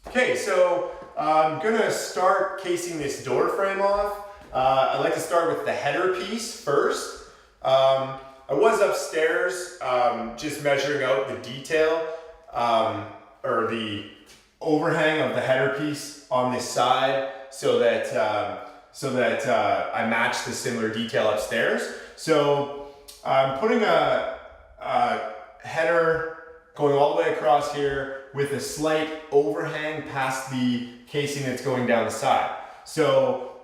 Okay, so I'm gonna start casing this door frame off. I'd like to start with the header piece first. I was upstairs just measuring out the detail or the overhang of the header piece on this side so that I match the similar detail upstairs. So I'm putting a header going all the way across here with a slight overhang past the casing that's going down the side. So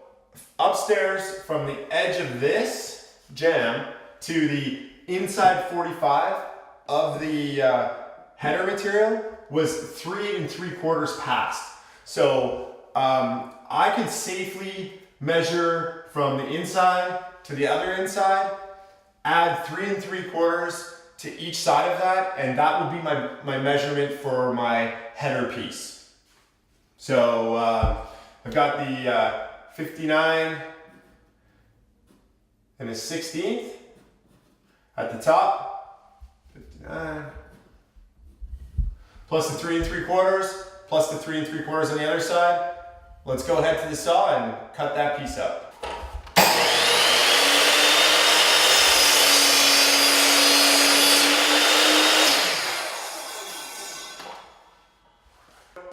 upstairs from the edge of this jamb to the inside 45 of the header material was 3 3/4 past. So I can safely measure from the inside to the other inside, add 3 3/4 to each side of that, and that would be my measurement for my header piece. So I've got the 59 and a 16th at the top, 59, plus the 3 3/4, plus the 3 3/4 on the other side. Let's go ahead to the saw and cut that piece up.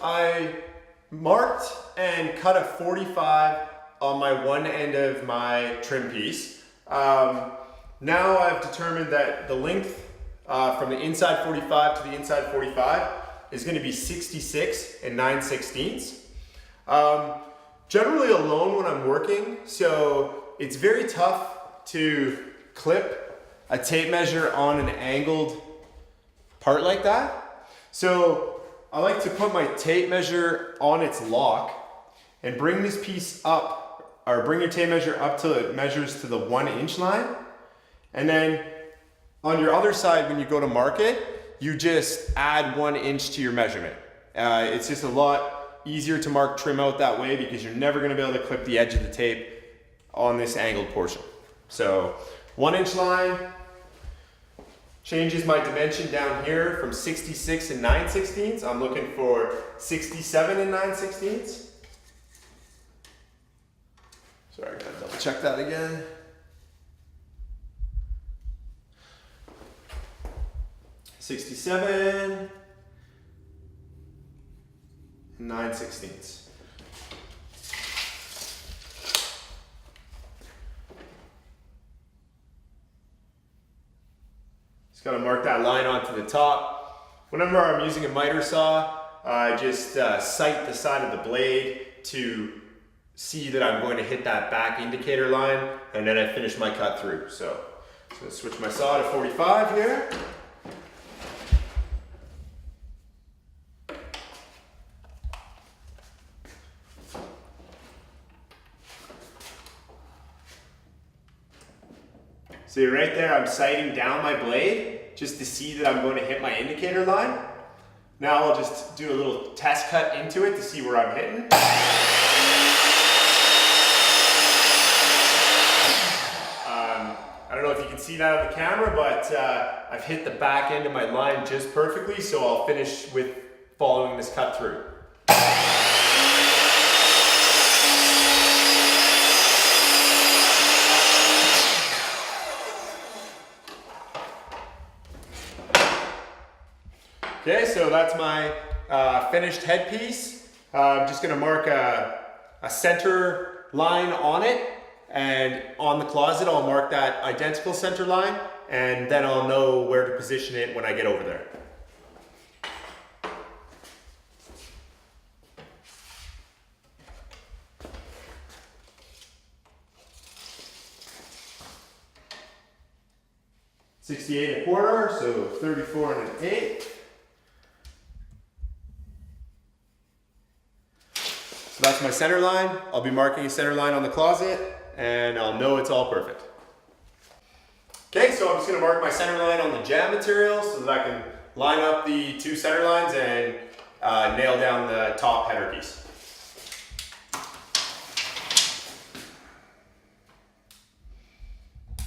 I marked and cut a 45 on my one end of my trim piece. Now I've determined that the length from the inside 45 to the inside 45 is going to be 66 and 9/16. Generally alone when I'm working, so it's very tough to clip a tape measure on an angled part like that. So I like to put my tape measure on its lock and bring this piece up, or bring your tape measure up till it measures to the 1 inch line. And then on your other side, when you go to mark it, you just add 1 inch to your measurement. It's just a lot easier to mark trim out that way because you're never gonna be able to clip the edge of the tape on this angled portion. So 1 inch line, changes my dimension down here from 66 and 9/16. I'm looking for 67 and 9/16. Sorry, I gotta double check that again. (67) and 9/16. Got to mark that line onto the top. Whenever I'm using a miter saw, I just sight the side of the blade to see that I'm going to hit that back indicator line, and then I finish my cut through. So switch my saw to 45 here. See right there, I'm sighting down my blade just to see that I'm going to hit my indicator line. Now I'll just do a little test cut into it to see where I'm hitting. I don't know if you can see that on the camera, but I've hit the back end of my line just perfectly, so I'll finish with following this cut through. Okay, so that's my finished headpiece. I'm just gonna mark a center line on it, and on the closet I'll mark that identical center line, and then I'll know where to position it when I get over there. (68 1/4), so 34 1/8. So that's my center line. I'll be marking a center line on the closet, and I'll know it's all perfect. Okay, so I'm just gonna mark my center line on the jamb material so that I can line up the two center lines and nail down the top header piece.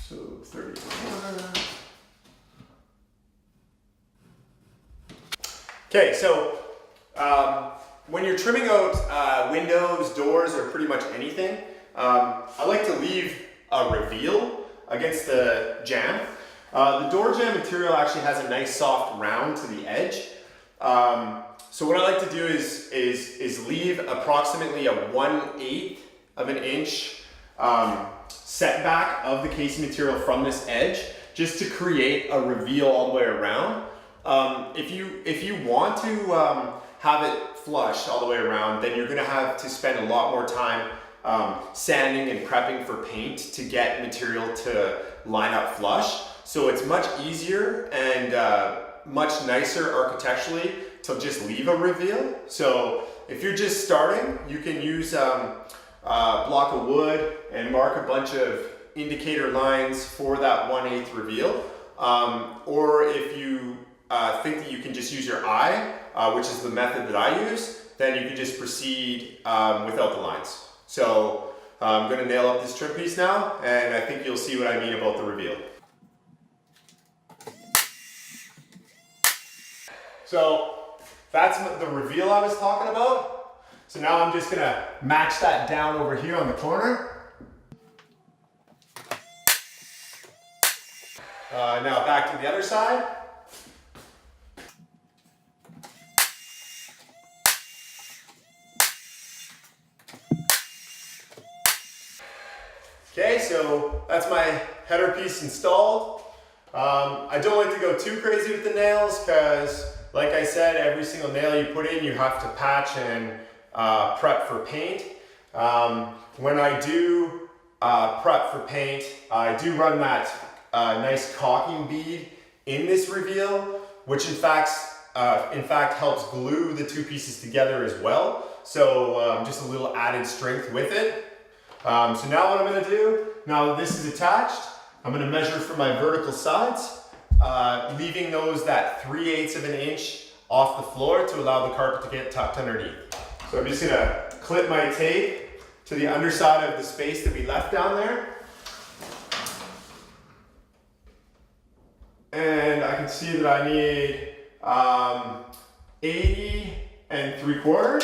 So 34. Okay, so When you're trimming out windows, doors, or pretty much anything, I like to leave a reveal against the jamb. The door jamb material actually has a nice soft round to the edge. So what I like to do is leave approximately a 1/8 of an inch setback of the casing material from this edge, just to create a reveal all the way around. If you want to have it flush all the way around, then you're gonna have to spend a lot more time sanding and prepping for paint to get material to line up flush. So it's much easier and much nicer architecturally to just leave a reveal. So if you're just starting, you can use a block of wood and mark a bunch of indicator lines for that 1/8 reveal. Or if you think that you can just use your eye, which is the method that I use, then you can just proceed without the lines. So I'm gonna nail up this trim piece now, and I think you'll see what I mean about the reveal. So that's the reveal I was talking about. So now I'm just gonna match that down over here on the corner. Now back to the other side. Okay, so that's my header piece installed. I don't like to go too crazy with the nails because, like I said, every single nail you put in, you have to patch and prep for paint. When I do prep for paint, I do run that nice caulking bead in this reveal, which in fact helps glue the two pieces together as well. So just a little added strength with it. So now what I'm going to do, now that this is attached, I'm going to measure for my vertical sides, leaving those that 3/8 of an inch off the floor to allow the carpet to get tucked underneath. So I'm just going to clip my tape to the underside of the space that we left down there. And I can see that I need 80 3/4.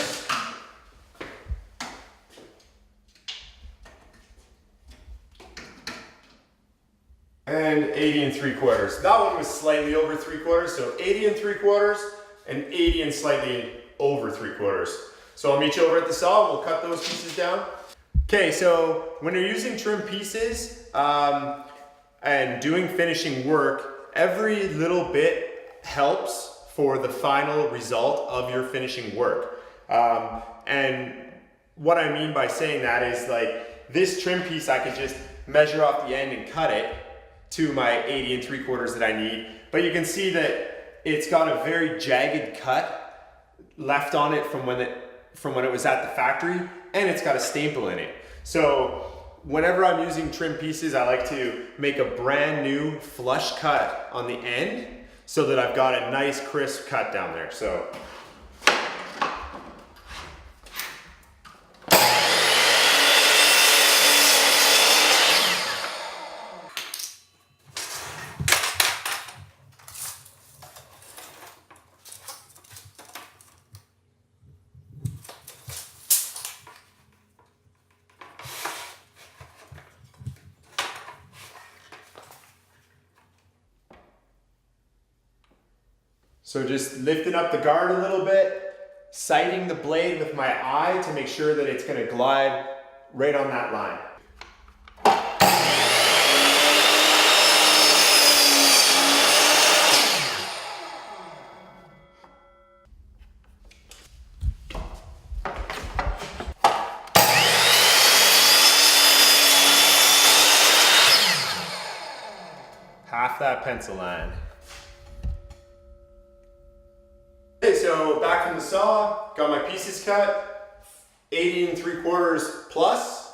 And 80 3/4. That one was slightly over 3/4, so 80 3/4 and 80 and slightly over 3/4. So I'll meet you over at the saw, we'll cut those pieces down. Okay, so when you're using trim pieces and doing finishing work, every little bit helps for the final result of your finishing work. And what I mean by saying that is, like, this trim piece, I could just measure off the end and cut it to my 80 3/4 that I need. But you can see that it's got a very jagged cut left on it from when it was at the factory, and it's got a staple in it. So whenever I'm using trim pieces, I like to make a brand new flush cut on the end so that I've got a nice crisp cut down there. So just lifting up the guard a little bit, sighting the blade with my eye to make sure that it's going to glide right on that line. Half that pencil line. Okay, so back from the saw, got my pieces cut, 80 3/4 plus,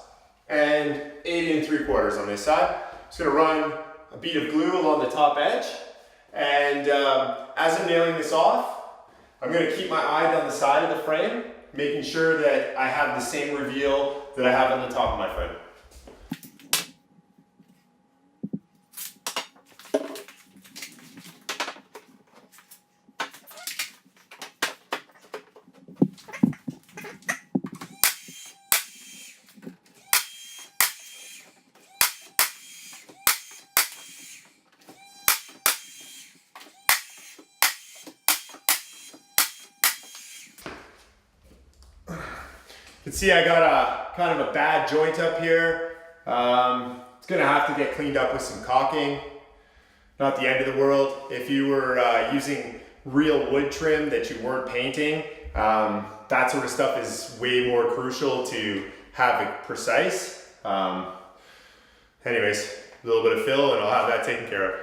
and 80 3/4 on this side. Just gonna run a bead of glue along the top edge, and as I'm nailing this off, I'm gonna keep my eye down the side of the frame, making sure that I have the same reveal that I have on the top of my frame. can see I got a kind of a bad joint up here. It's gonna have to get cleaned up with some caulking. Not the end of the world. If you were using real wood trim that you weren't painting, that sort of stuff is way more crucial to have it precise. Anyways, a little bit of fill and I'll have that taken care of.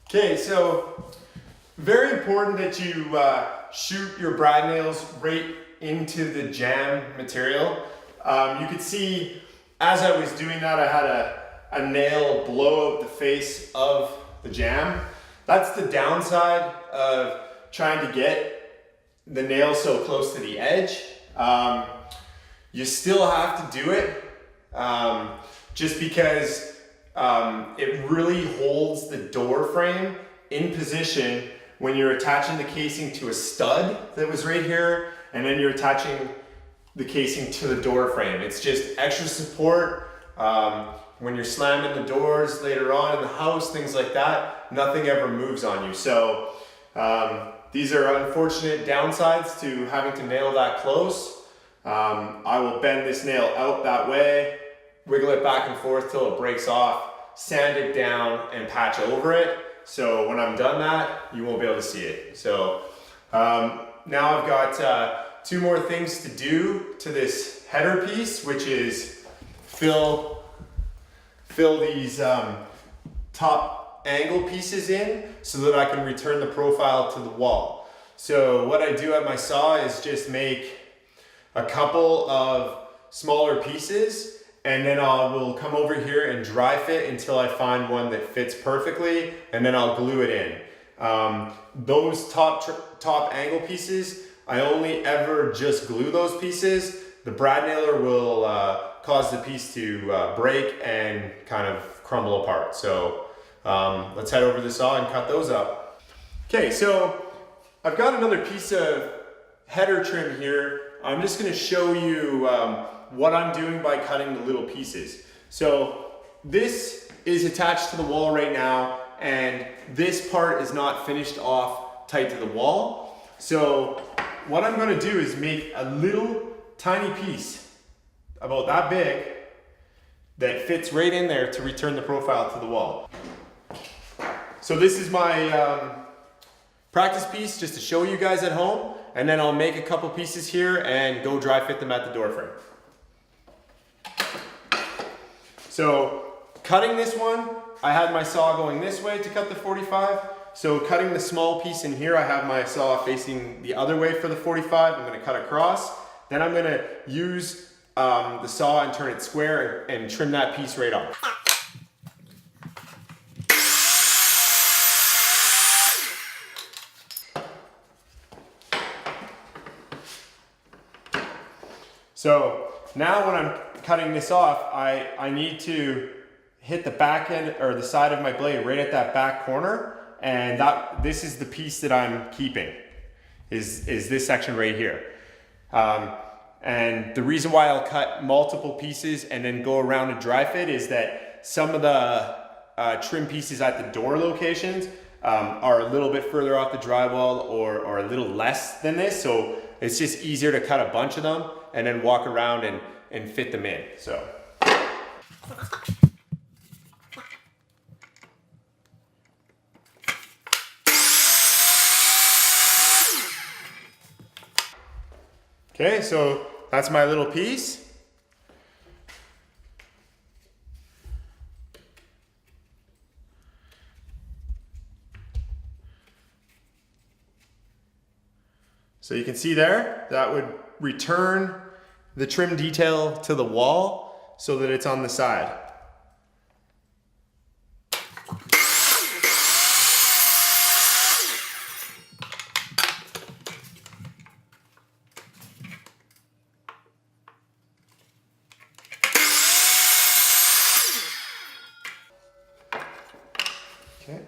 Okay, so very important that you shoot your brad nails right into the jam material. You could see as I was doing that, I had a nail blow out the face of the jam. That's the downside of trying to get the nail so close to the edge. You still have to do it just because it really holds the door frame in position when you're attaching the casing to a stud that was right here, and then you're attaching the casing to the door frame. It's just extra support when you're slamming the doors later on in the house, things like that. Nothing ever moves on you. So these are unfortunate downsides to having to nail that close. I will bend this nail out that way, wiggle it back and forth till it breaks off, sand it down and patch over it. So when I'm done that, you won't be able to see it. So now I've got two more things to do to this header piece, which is fill these top angle pieces in so that I can return the profile to the wall. So what I do at my saw is just make a couple of smaller pieces, and then I will come over here and dry fit until I find one that fits perfectly, and then I'll glue it in. Those top angle pieces, I only ever just glue those pieces. The brad nailer will cause the piece to break and kind of crumble apart. So let's head over to the saw and cut those up. Okay, so I've got another piece of header trim here. I'm just gonna show you what I'm doing by cutting the little pieces. So this is attached to the wall right now, and this part is not finished off tight to the wall. So what I'm gonna do is make a little tiny piece about that big that fits right in there to return the profile to the wall. So this is my practice piece just to show you guys at home, and then I'll make a couple pieces here and go dry fit them at the door frame. So cutting this one, I had my saw going this way to cut the 45. So cutting the small piece in here, I have my saw facing the other way for the 45. I'm gonna cut across. Then I'm gonna use the saw and turn it square and trim that piece right off. So now when I'm cutting this off, I need to hit the back end or the side of my blade right at that back corner, and this is the piece that I'm keeping, is this section right here. And the reason why I'll cut multiple pieces and then go around and dry fit is that some of the trim pieces at the door locations are a little bit further off the drywall or a little less than this, so it's just easier to cut a bunch of them and then walk around and fit them in. So. Okay, so that's my little piece. So you can see there, that would return the trim detail to the wall so that it's on the side. Okay.